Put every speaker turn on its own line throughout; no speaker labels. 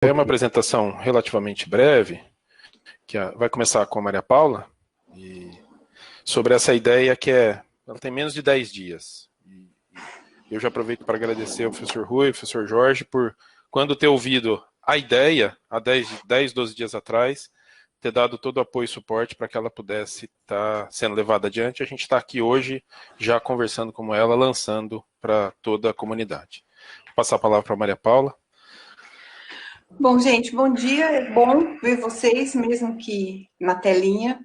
É uma apresentação relativamente breve, que vai começar com a Maria Paula, e sobre essa ideia ela tem menos de 10 dias. E eu já aproveito para agradecer ao professor Rui e ao professor Jorge por, quando ter ouvido a ideia, há 10, 12 dias atrás, ter dado todo o apoio e suporte para que ela pudesse estar sendo levada adiante. A gente está aqui hoje já conversando com ela, lançando para toda a comunidade. Vou passar a palavra para a Maria Paula.
Bom, gente, bom dia. É bom ver vocês, mesmo que na telinha.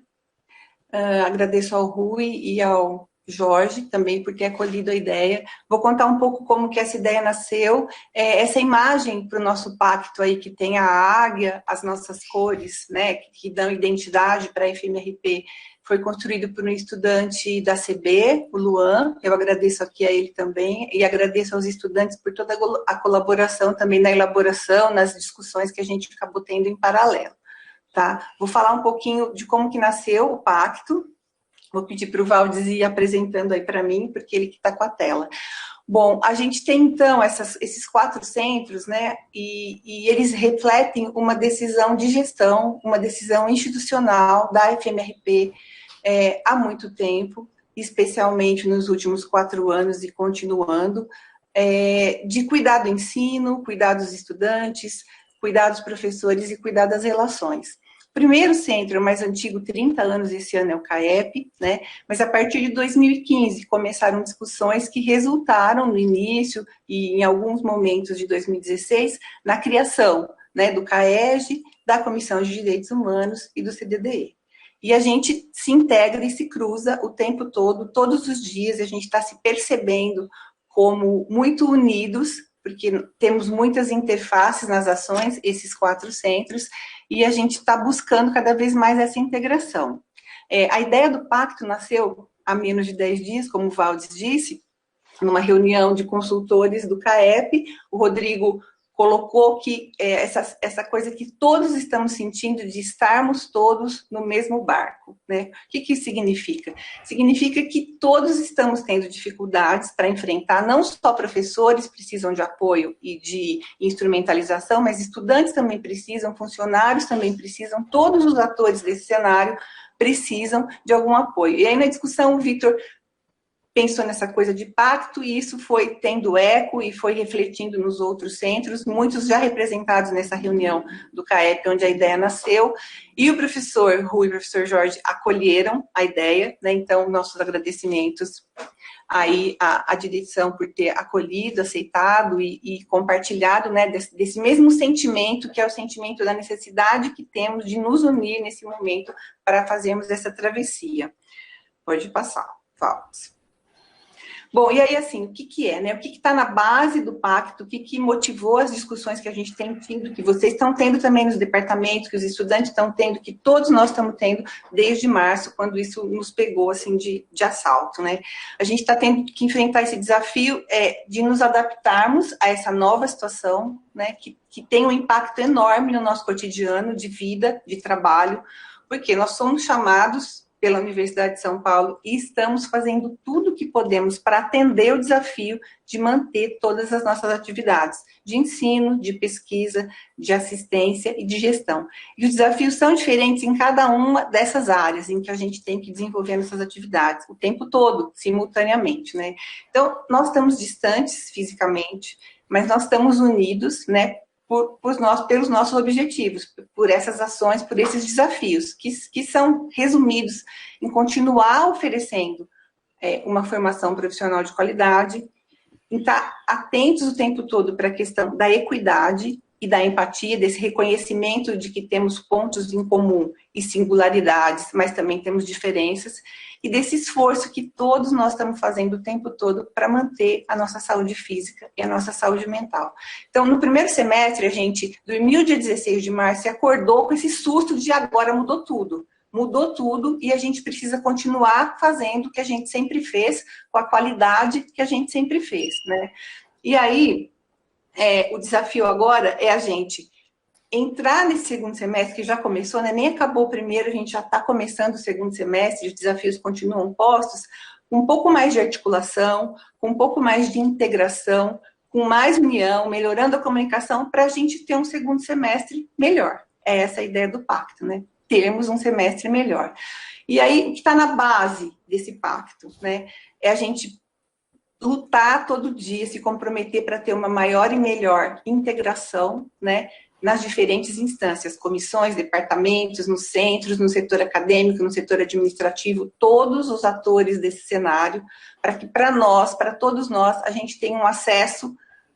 Agradeço ao Rui e ao Jorge também por ter acolhido a ideia. Vou contar um pouco como que essa ideia nasceu. Essa imagem para o nosso pacto aí, que tem a águia, as nossas cores, né, que dão identidade para a FMRP, foi construído por um estudante da CB, o Luan. Eu agradeço aqui a ele também, e agradeço aos estudantes por toda a colaboração também na elaboração, nas discussões que a gente acabou tendo em paralelo. Tá? Vou falar um pouquinho de como que nasceu o pacto. Vou pedir para o Valdes ir apresentando aí para mim, porque ele que está com a tela. Bom, a gente tem, então, esses 4 centros, né, e eles refletem uma decisão de gestão, uma decisão institucional da FMRP há muito tempo, especialmente nos últimos 4 anos e continuando, de cuidar do ensino, cuidar dos estudantes, cuidar dos professores e cuidar das relações. O primeiro centro, mais antigo, 30 anos, esse ano é o CAEP, né? Mas a partir de 2015 começaram discussões que resultaram no início e em alguns momentos de 2016 na criação, né, do CAEG, da Comissão de Direitos Humanos e do CDDE. E a gente se integra e se cruza o tempo todo, todos os dias, a gente está se percebendo como muito unidos, porque temos muitas interfaces nas ações, esses 4 centros, e a gente está buscando cada vez mais essa integração. A ideia do pacto nasceu há menos de 10 dias, como o Valdes disse, numa reunião de consultores do CAEP. O Rodrigo colocou que essa coisa que todos estamos sentindo de estarmos todos no mesmo barco, né? O que isso significa? Significa que todos estamos tendo dificuldades para enfrentar, não só professores precisam de apoio e de instrumentalização, mas estudantes também precisam, funcionários também precisam, todos os atores desse cenário precisam de algum apoio. E aí, na discussão, o Vitor pensou nessa coisa de pacto, e isso foi tendo eco e foi refletindo nos outros centros, muitos já representados nessa reunião do CAEP, onde a ideia nasceu, e o professor Rui e o professor Jorge acolheram a ideia, né? Então, nossos agradecimentos aí à direção por ter acolhido, aceitado e compartilhado, né, desse mesmo sentimento, que é o sentimento da necessidade que temos de nos unir nesse momento para fazermos essa travessia. Pode passar, Valdes. Bom, e aí, assim, o que é, né? O que está na base do pacto, o que motivou as discussões que a gente tem tido, que vocês estão tendo também nos departamentos, que os estudantes estão tendo, que todos nós estamos tendo desde março, quando isso nos pegou, assim, de assalto, né? A gente está tendo que enfrentar esse desafio de nos adaptarmos a essa nova situação, né? Que tem um impacto enorme no nosso cotidiano de vida, de trabalho, porque nós somos chamados pela Universidade de São Paulo e estamos fazendo tudo o que podemos para atender o desafio de manter todas as nossas atividades de ensino, de pesquisa, de assistência e de gestão. E os desafios são diferentes em cada uma dessas áreas em que a gente tem que desenvolver nossas atividades, o tempo todo, simultaneamente, né? Então, nós estamos distantes fisicamente, mas nós estamos unidos, né, pelos nossos objetivos, por essas ações, por esses desafios, que são resumidos em continuar oferecendo uma formação profissional de qualidade, em estar atentos o tempo todo para a questão da equidade e da empatia, desse reconhecimento de que temos pontos em comum e singularidades, mas também temos diferenças, e desse esforço que todos nós estamos fazendo o tempo todo para manter a nossa saúde física e a nossa saúde mental. Então, no primeiro semestre, a gente dormiu dia 16 de março e acordou com esse susto de agora mudou tudo. Mudou tudo e a gente precisa continuar fazendo o que a gente sempre fez, com a qualidade que a gente sempre fez, né? E aí, o desafio agora é a gente entrar nesse segundo semestre, que já começou, né? Nem acabou o primeiro, a gente já está começando o segundo semestre, os desafios continuam postos, com um pouco mais de articulação, com um pouco mais de integração, com mais união, melhorando a comunicação, para a gente ter um segundo semestre melhor. É essa a ideia do pacto, né? Termos um semestre melhor. E aí, o que está na base desse pacto, né? É a gente lutar todo dia, se comprometer para ter uma maior e melhor integração, né? Nas diferentes instâncias, comissões, departamentos, nos centros, no setor acadêmico, no setor administrativo, todos os atores desse cenário, para que para nós, para todos nós, a gente tenha um acesso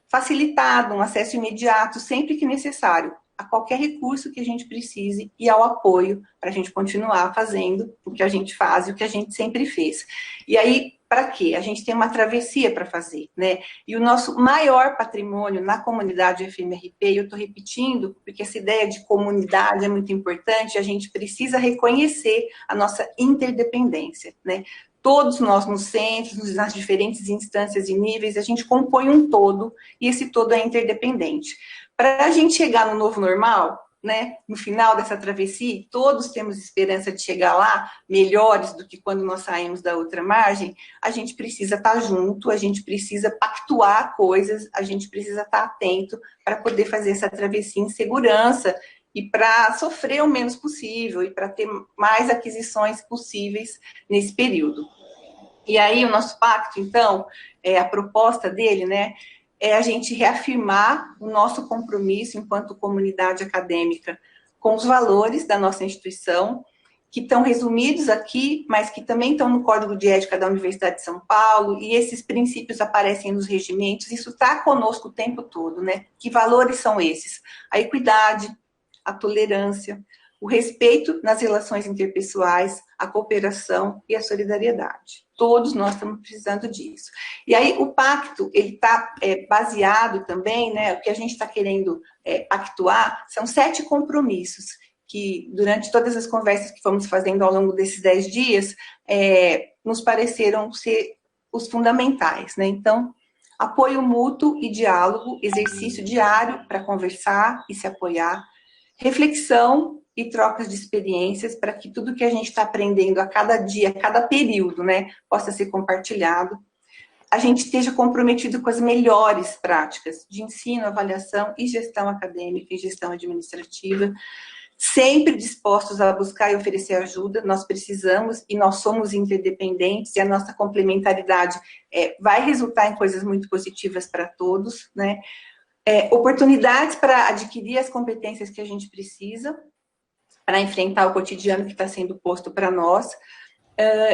facilitado, um acesso imediato, sempre que necessário, a qualquer recurso que a gente precise e ao apoio para a gente continuar fazendo o que a gente faz e o que a gente sempre fez. E aí, para quê? A gente tem uma travessia para fazer, né? E o nosso maior patrimônio na comunidade FMRP, eu estou repetindo, porque essa ideia de comunidade é muito importante, a gente precisa reconhecer a nossa interdependência, né? Todos nós nos centros, nas diferentes instâncias e níveis, a gente compõe um todo, e esse todo é interdependente. Para a gente chegar no novo normal, né, no final dessa travessia, todos temos esperança de chegar lá melhores do que quando nós saímos da outra margem, a gente precisa estar junto, a gente precisa pactuar coisas, a gente precisa estar atento para poder fazer essa travessia em segurança e para sofrer o menos possível e para ter mais aquisições possíveis nesse período. E aí o nosso pacto, então, a proposta dele, né, é a gente reafirmar o nosso compromisso enquanto comunidade acadêmica com os valores da nossa instituição, que estão resumidos aqui, mas que também estão no Código de Ética da Universidade de São Paulo, e esses princípios aparecem nos regimentos, isso está conosco o tempo todo, né? Que valores são esses? A equidade, a tolerância, o respeito nas relações interpessoais, a cooperação e a solidariedade. Todos nós estamos precisando disso. E aí o pacto, ele está baseado também, né, o que a gente está querendo pactuar, são 7 compromissos, que durante todas as conversas que fomos fazendo ao longo desses 10 dias, nos pareceram ser os fundamentais, né? Então, apoio mútuo e diálogo, exercício diário para conversar e se apoiar, reflexão e trocas de experiências para que tudo que a gente está aprendendo a cada dia, a cada período, né, possa ser compartilhado. A gente esteja comprometido com as melhores práticas de ensino, avaliação e gestão acadêmica e gestão administrativa, sempre dispostos a buscar e oferecer ajuda. Nós precisamos e nós somos interdependentes e a nossa complementaridade vai resultar em coisas muito positivas para todos, né? Oportunidades para adquirir as competências que a gente precisa para enfrentar o cotidiano que está sendo posto para nós,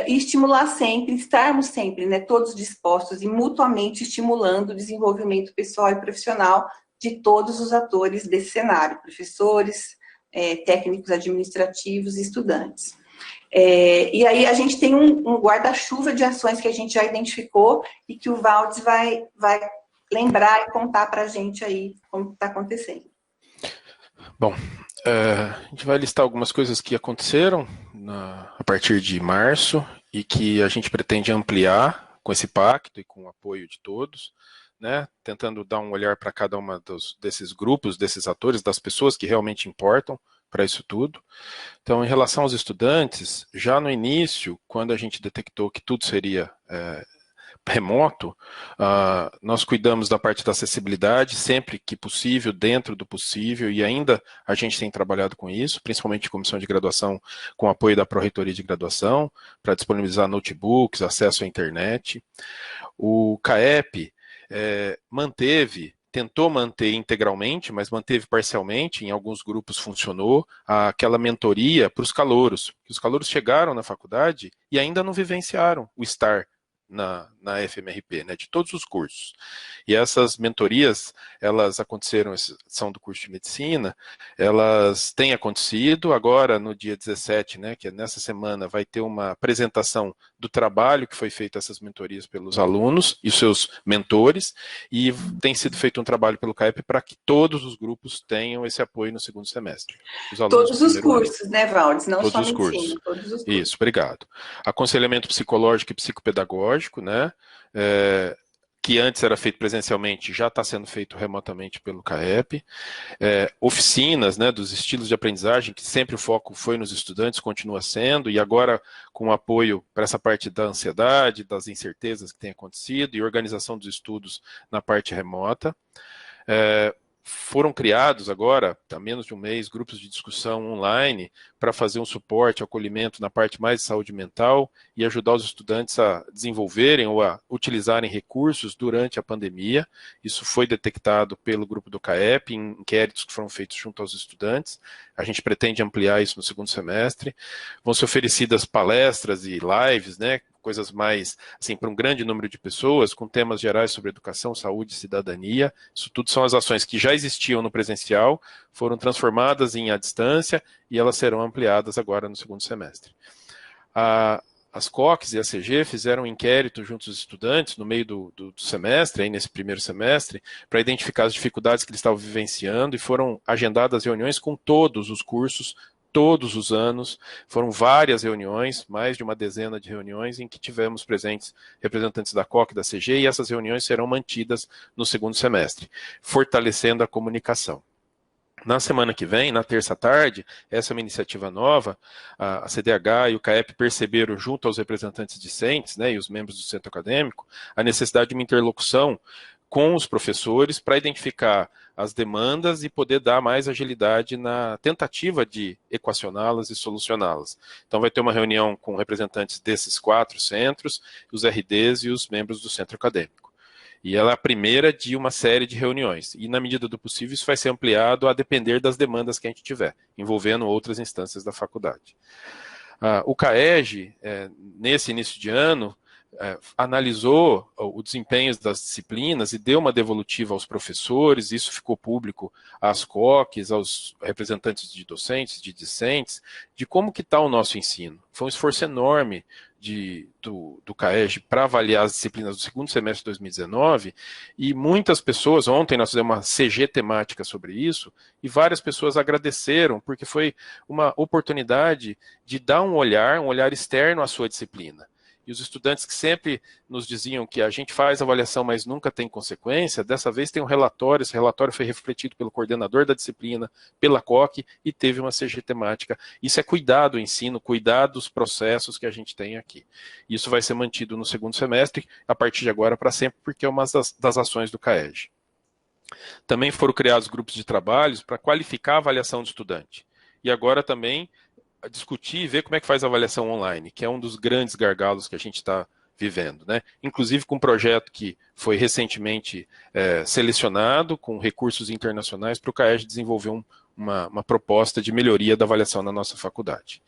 e estimular sempre, estarmos sempre, né, todos dispostos e mutuamente estimulando o desenvolvimento pessoal e profissional de todos os atores desse cenário, professores, técnicos administrativos e estudantes. E aí a gente tem um guarda-chuva de ações que a gente já identificou e que o Valdes vai lembrar e contar para a gente aí como está acontecendo.
Bom, a gente vai listar algumas coisas que aconteceram a partir de março e que a gente pretende ampliar com esse pacto e com o apoio de todos, né? Tentando dar um olhar para cada uma desses grupos, desses atores, das pessoas que realmente importam para isso tudo. Então, em relação aos estudantes, já no início, quando a gente detectou que tudo seria remoto, nós cuidamos da parte da acessibilidade sempre que possível, dentro do possível, e ainda a gente tem trabalhado com isso, principalmente comissão de graduação com apoio da Pró-Reitoria de Graduação, para disponibilizar notebooks, acesso à internet. O CAEP tentou manter integralmente, mas manteve parcialmente, em alguns grupos funcionou, aquela mentoria para os calouros. Os calouros chegaram na faculdade e ainda não vivenciaram o estar na FMRP, né, de todos os cursos. E essas mentorias, elas aconteceram, são do curso de medicina, elas têm acontecido, agora no dia 17, né, que é nessa semana, vai ter uma apresentação do trabalho que foi feito essas mentorias pelos alunos e seus mentores, e tem sido feito um trabalho pelo CAEP para que todos os grupos tenham esse apoio no segundo semestre.
Todos os cursos, né, Valdes? Não só medicina,
cursos.
Todos os cursos.
Isso, obrigado. Aconselhamento psicológico e psicopedagógico, né? que antes era feito presencialmente já está sendo feito remotamente pelo CAEP. Oficinas, né, dos estilos de aprendizagem, que sempre o foco foi nos estudantes, continua sendo, e agora com apoio para essa parte da ansiedade, das incertezas que tem acontecido, e organização dos estudos na parte remota. Foram criados agora, há menos de um mês, grupos de discussão online para fazer um suporte, acolhimento na parte mais de saúde mental e ajudar os estudantes a desenvolverem ou a utilizarem recursos durante a pandemia. Isso foi detectado pelo grupo do CAEP em inquéritos que foram feitos junto aos estudantes. A gente pretende ampliar isso no segundo semestre. Vão ser oferecidas palestras e lives, né? Coisas mais, assim, para um grande número de pessoas, com temas gerais sobre educação, saúde e cidadania. Isso tudo são as ações que já existiam no presencial, foram transformadas em à distância e elas serão ampliadas agora no segundo semestre. As COCs e a CG fizeram um inquérito junto aos estudantes no meio do semestre, aí nesse primeiro semestre, para identificar as dificuldades que eles estavam vivenciando e foram agendadas reuniões com todos os cursos, todos os anos. Foram várias reuniões, mais de uma dezena de reuniões, em que tivemos presentes representantes da COC e da CG, e essas reuniões serão mantidas no segundo semestre, fortalecendo a comunicação. Na semana que vem, na terça tarde, essa é uma iniciativa nova, a CDH e o CAEP perceberam, junto aos representantes discentes, né, e os membros do centro acadêmico, a necessidade de uma interlocução com os professores para identificar as demandas e poder dar mais agilidade na tentativa de equacioná-las e solucioná-las. Então vai ter uma reunião com representantes desses 4 centros, os RDs e os membros do centro acadêmico. E ela é a primeira de uma série de reuniões. E, na medida do possível, isso vai ser ampliado a depender das demandas que a gente tiver, envolvendo outras instâncias da faculdade. O CAEG, nesse início de ano, analisou o desempenho das disciplinas e deu uma devolutiva aos professores, isso ficou público às COCs, aos representantes de docentes, de discentes, de como que está o nosso ensino. Foi um esforço enorme do CAEG para avaliar as disciplinas do segundo semestre de 2019, e muitas pessoas, ontem nós fizemos uma CG temática sobre isso, e várias pessoas agradeceram, porque foi uma oportunidade de dar um olhar externo à sua disciplina. E os estudantes que sempre nos diziam que a gente faz avaliação, mas nunca tem consequência, dessa vez tem um relatório, esse relatório foi refletido pelo coordenador da disciplina, pela COC, e teve uma CG temática. Isso é cuidar do ensino, cuidar dos processos que a gente tem aqui. Isso vai ser mantido no segundo semestre, a partir de agora para sempre, porque é uma das ações do CAEG. Também foram criados grupos de trabalhos para qualificar a avaliação do estudante. E agora também discutir e ver como é que faz a avaliação online, que é um dos grandes gargalos que a gente está vivendo, né? Inclusive com um projeto que foi recentemente selecionado com recursos internacionais para o CAEG desenvolver uma proposta de melhoria da avaliação na nossa faculdade.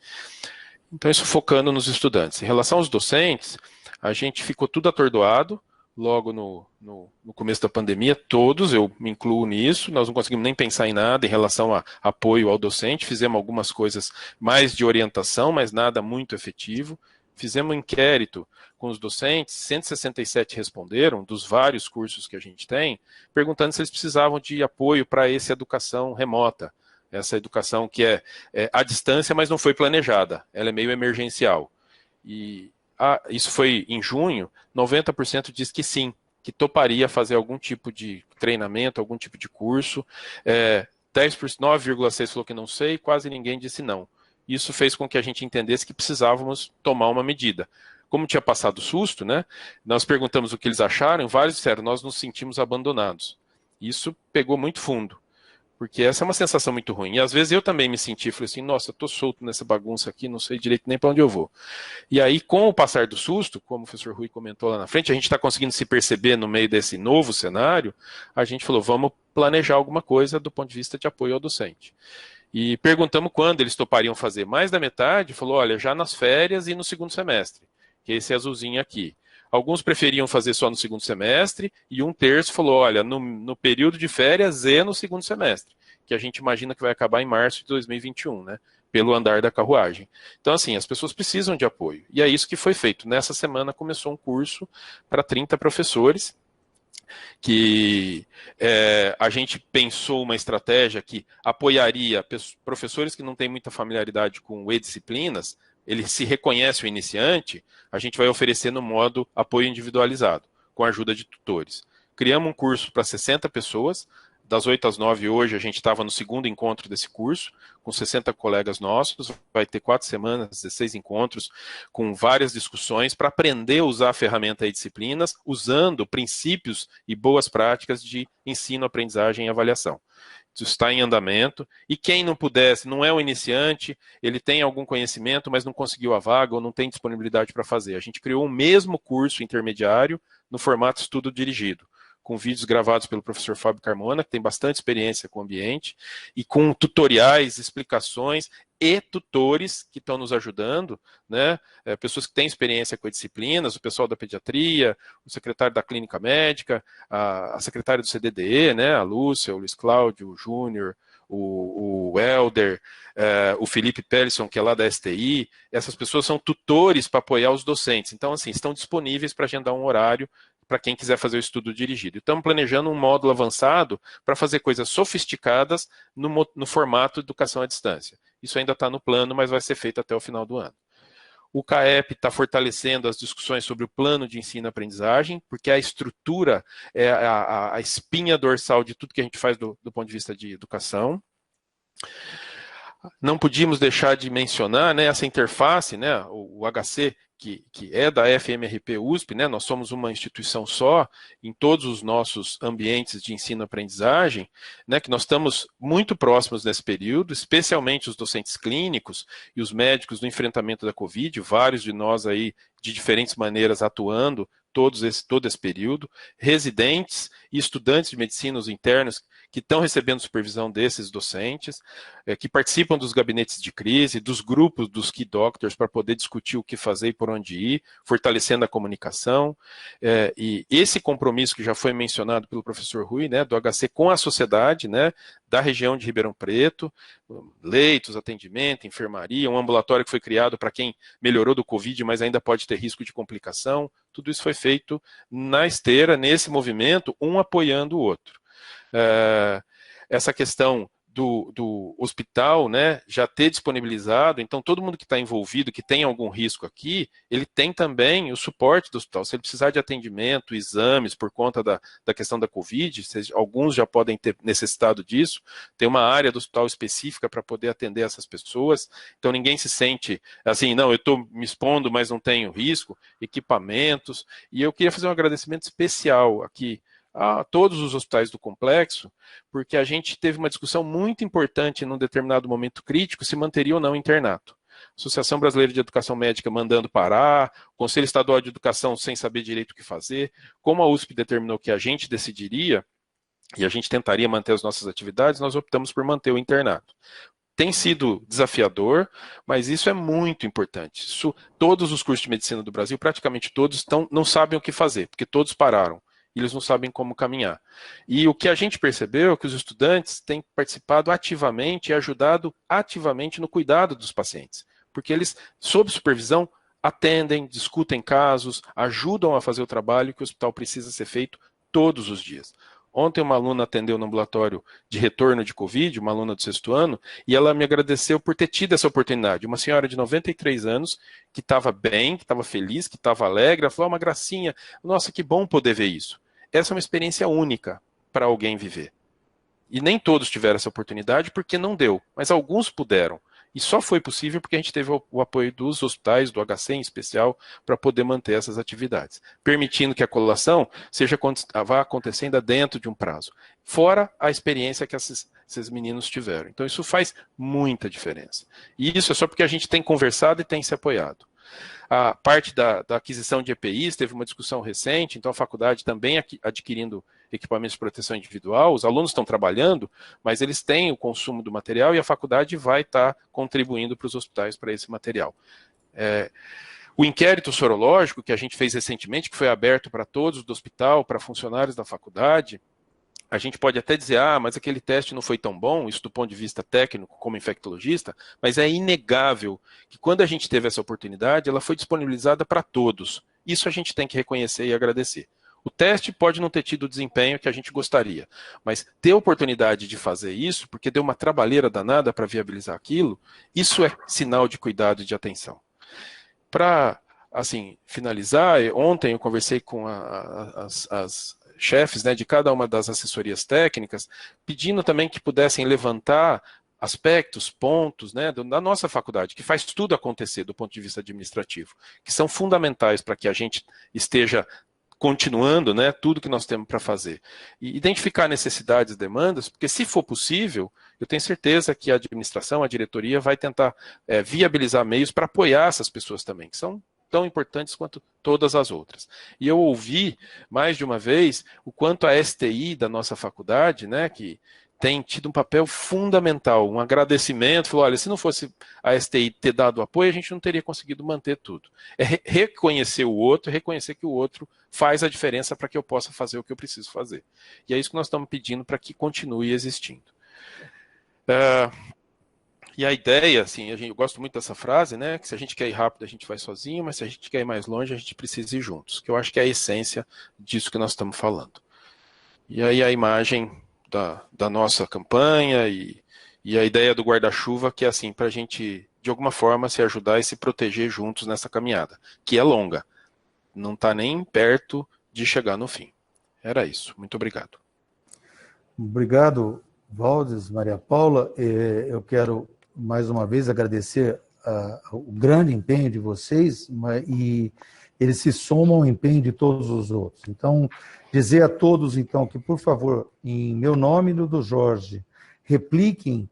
Então, isso focando nos estudantes. Em relação aos docentes, a gente ficou tudo atordoado logo no começo da pandemia, todos, eu me incluo nisso, nós não conseguimos nem pensar em nada em relação a apoio ao docente, fizemos algumas coisas mais de orientação, mas nada muito efetivo. Fizemos um inquérito com os docentes, 167 responderam, dos vários cursos que a gente tem, perguntando se eles precisavam de apoio para essa educação remota, essa educação que é à distância, mas não foi planejada, ela é meio emergencial. E isso foi em junho, 90% diz que sim, que toparia fazer algum tipo de treinamento, algum tipo de curso. 9,6% falou que não sei, quase ninguém disse não. Isso fez com que a gente entendesse que precisávamos tomar uma medida. Como tinha passado susto, né, nós perguntamos o que eles acharam, vários disseram, nós nos sentimos abandonados. Isso pegou muito fundo. Porque essa é uma sensação muito ruim. E às vezes eu também me senti, falei assim, nossa, estou solto nessa bagunça aqui, não sei direito nem para onde eu vou. E aí, com o passar do susto, como o professor Rui comentou lá na frente, a gente está conseguindo se perceber no meio desse novo cenário, a gente falou, vamos planejar alguma coisa do ponto de vista de apoio ao docente. E perguntamos quando eles topariam fazer. Mais da metade falou, olha, já nas férias e no segundo semestre, que é esse azulzinho aqui. Alguns preferiam fazer só no segundo semestre, e 1/3 falou, olha, no período de férias e no segundo semestre, que a gente imagina que vai acabar em março de 2021, né, pelo andar da carruagem. Então, assim, as pessoas precisam de apoio, e é isso que foi feito. Nessa semana começou um curso para 30 professores, que a gente pensou uma estratégia que apoiaria professores que não têm muita familiaridade com e-disciplinas, ele se reconhece o iniciante, a gente vai oferecer no modo apoio individualizado, com a ajuda de tutores. Criamos um curso para 60 pessoas, das 8 às 9 hoje a gente estava no segundo encontro desse curso, com 60 colegas nossos, vai ter 4 semanas, 16 encontros, com várias discussões para aprender a usar a ferramenta e disciplinas, usando princípios e boas práticas de ensino, aprendizagem e avaliação. Isso está em andamento, e quem não pudesse, não é um iniciante, ele tem algum conhecimento, mas não conseguiu a vaga ou não tem disponibilidade para fazer. A gente criou o mesmo curso intermediário no formato estudo dirigido, com vídeos gravados pelo professor Fábio Carmona, que tem bastante experiência com o ambiente, e com tutoriais, explicações e tutores que estão nos ajudando, né? Pessoas que têm experiência com disciplinas, o pessoal da pediatria, o secretário da clínica médica, a secretária do CDDE, né? A Lúcia, o Luiz Cláudio, o Júnior, o Helder, o Felipe Pellison, que é lá da STI. Essas pessoas são tutores para apoiar os docentes. Então, assim, estão disponíveis para agendar um horário para quem quiser fazer o estudo dirigido. Estamos planejando um módulo avançado para fazer coisas sofisticadas no formato de educação à distância. Isso ainda está no plano, mas vai ser feito até o final do ano. O CAEP está fortalecendo as discussões sobre o plano de ensino e aprendizagem, porque a estrutura é a espinha dorsal de tudo que a gente faz do ponto de vista de educação. Não podíamos deixar de mencionar, né, essa interface, né, o HC, que é da FMRP USP, né, nós somos uma instituição só em todos os nossos ambientes de ensino e aprendizagem, né, que nós estamos muito próximos nesse período, especialmente os docentes clínicos e os médicos no enfrentamento da Covid, vários de nós aí de diferentes maneiras atuando todo esse período, residentes e estudantes de medicina, os internos, que estão recebendo supervisão desses docentes, que participam dos gabinetes de crise, dos grupos dos Key Doctors para poder discutir o que fazer e por onde ir, fortalecendo a comunicação. E esse compromisso que já foi mencionado pelo professor Rui, né, do HC com a sociedade, né, da região de Ribeirão Preto, leitos, atendimento, enfermaria, um ambulatório que foi criado para quem melhorou do Covid, mas ainda pode ter risco de complicação. Tudo isso foi feito na esteira, nesse movimento, um apoiando o outro. Essa questão do hospital, né, já ter disponibilizado, então todo mundo que está envolvido, que tem algum risco aqui, ele tem também o suporte do hospital. Se ele precisar de atendimento, exames por conta da questão da Covid, alguns já podem ter necessitado disso, tem uma área do hospital específica para poder atender essas pessoas, então ninguém se sente assim, não, eu estou me expondo, mas não tenho risco, equipamentos, e eu queria fazer um agradecimento especial aqui a todos os hospitais do complexo, porque a gente teve uma discussão muito importante num determinado momento crítico, se manteria ou não internato. Associação Brasileira de Educação Médica mandando parar, Conselho Estadual de Educação sem saber direito o que fazer, como a USP determinou que a gente decidiria, e a gente tentaria manter as nossas atividades, nós optamos por manter o internato. Tem sido desafiador, mas isso é muito importante. Todos os cursos de medicina do Brasil, praticamente todos, não sabem o que fazer, porque todos pararam. Eles não sabem como caminhar. E o que a gente percebeu é que os estudantes têm participado ativamente e ajudado ativamente no cuidado dos pacientes, porque eles, sob supervisão, atendem, discutem casos, ajudam a fazer o trabalho que o hospital precisa ser feito todos os dias. Ontem uma aluna atendeu no ambulatório de retorno de Covid, uma aluna do 6º ano, e ela me agradeceu por ter tido essa oportunidade. Uma senhora de 93 anos, que estava bem, que estava feliz, que estava alegre, ela falou, uma gracinha, nossa, que bom poder ver isso. Essa é uma experiência única para alguém viver. E nem todos tiveram essa oportunidade porque não deu, mas alguns puderam. E só foi possível porque a gente teve o apoio dos hospitais, do HC em especial, para poder manter essas atividades, permitindo que a colação vá acontecendo dentro de um prazo, fora a experiência que esses meninos tiveram. Então isso faz muita diferença. E isso é só porque a gente tem conversado e tem se apoiado. A parte da aquisição de EPIs, teve uma discussão recente, então a faculdade também adquirindo equipamentos de proteção individual, os alunos estão trabalhando, mas eles têm o consumo do material e a faculdade vai estar contribuindo para os hospitais para esse material. O inquérito sorológico que a gente fez recentemente, que foi aberto para todos do hospital, para funcionários da faculdade, a gente pode até dizer, mas aquele teste não foi tão bom, isso do ponto de vista técnico como infectologista, mas é inegável que quando a gente teve essa oportunidade, ela foi disponibilizada para todos. Isso a gente tem que reconhecer e agradecer. O teste pode não ter tido o desempenho que a gente gostaria, mas ter a oportunidade de fazer isso, porque deu uma trabalheira danada para viabilizar aquilo, isso é sinal de cuidado e de atenção. Para assim, finalizar, ontem eu conversei com as chefes, né, de cada uma das assessorias técnicas, pedindo também que pudessem levantar aspectos, pontos, né, da nossa faculdade, que faz tudo acontecer do ponto de vista administrativo, que são fundamentais para que a gente esteja continuando, né, tudo que nós temos para fazer. E identificar necessidades e demandas, porque se for possível, eu tenho certeza que a administração, a diretoria vai tentar viabilizar meios para apoiar essas pessoas também, que são tão importantes quanto todas as outras. E eu ouvi mais de uma vez o quanto a STI da nossa faculdade, né, que tem tido um papel fundamental, um agradecimento, falou, olha, se não fosse a STI ter dado apoio, a gente não teria conseguido manter tudo. É reconhecer o outro, reconhecer que o outro faz a diferença para que eu possa fazer o que eu preciso fazer. E é isso que nós estamos pedindo para que continue existindo. E a ideia, assim, eu gosto muito dessa frase, né, que se a gente quer ir rápido, a gente vai sozinho, mas se a gente quer ir mais longe, a gente precisa ir juntos, que eu acho que é a essência disso que nós estamos falando. E aí a imagem da nossa campanha e a ideia do guarda-chuva, que é assim, para a gente, de alguma forma, se ajudar e se proteger juntos nessa caminhada, que é longa, não está nem perto de chegar no fim. Era isso. Muito obrigado.
Obrigado, Valdes, Maria Paula. Eu quero, mais uma vez, agradecer o grande empenho de vocês, e eles se somam ao empenho de todos os outros. Então, dizer a todos, então, que, por favor, em meu nome e no do Jorge, repliquem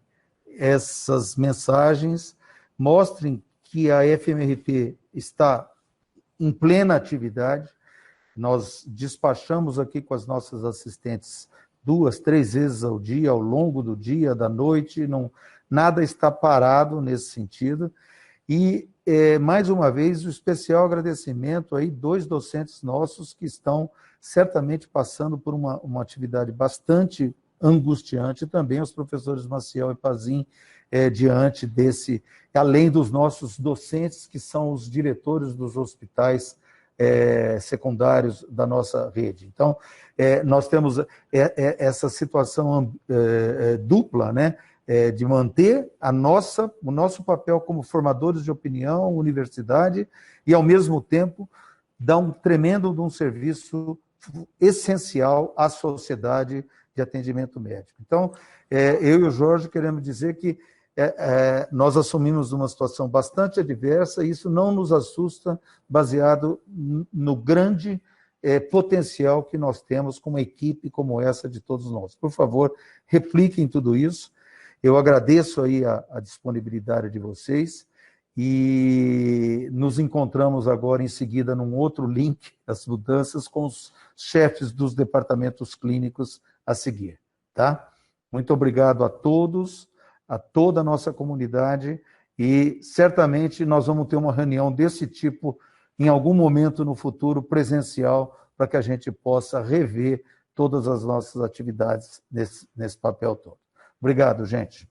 essas mensagens, mostrem que a FMRP está em plena atividade. Nós despachamos aqui com as nossas assistentes 2, 3 vezes ao dia, ao longo do dia, da noite, nada está parado nesse sentido. E, mais uma vez, o especial agradecimento aí, 2 docentes nossos que estão certamente passando por uma atividade bastante angustiante, também os professores Maciel e Pazin, diante desse, além dos nossos docentes, que são os diretores dos hospitais secundários da nossa rede. Então, nós temos essa situação dupla, né, de manter o nosso papel como formadores de opinião, universidade, e, ao mesmo tempo, dar um tremendo de um serviço essencial à sociedade de atendimento médico. Então, eu e o Jorge queremos dizer que nós assumimos uma situação bastante adversa, e isso não nos assusta, baseado no grande potencial que nós temos com uma equipe como essa de todos nós. Por favor, repliquem tudo isso. Eu agradeço aí a disponibilidade de vocês, e nos encontramos agora em seguida num outro link, as mudanças, com os chefes dos departamentos clínicos a seguir, tá? Muito obrigado a todos, a toda a nossa comunidade, e certamente nós vamos ter uma reunião desse tipo em algum momento no futuro, presencial, para que a gente possa rever todas as nossas atividades nesse papel todo. Obrigado, gente.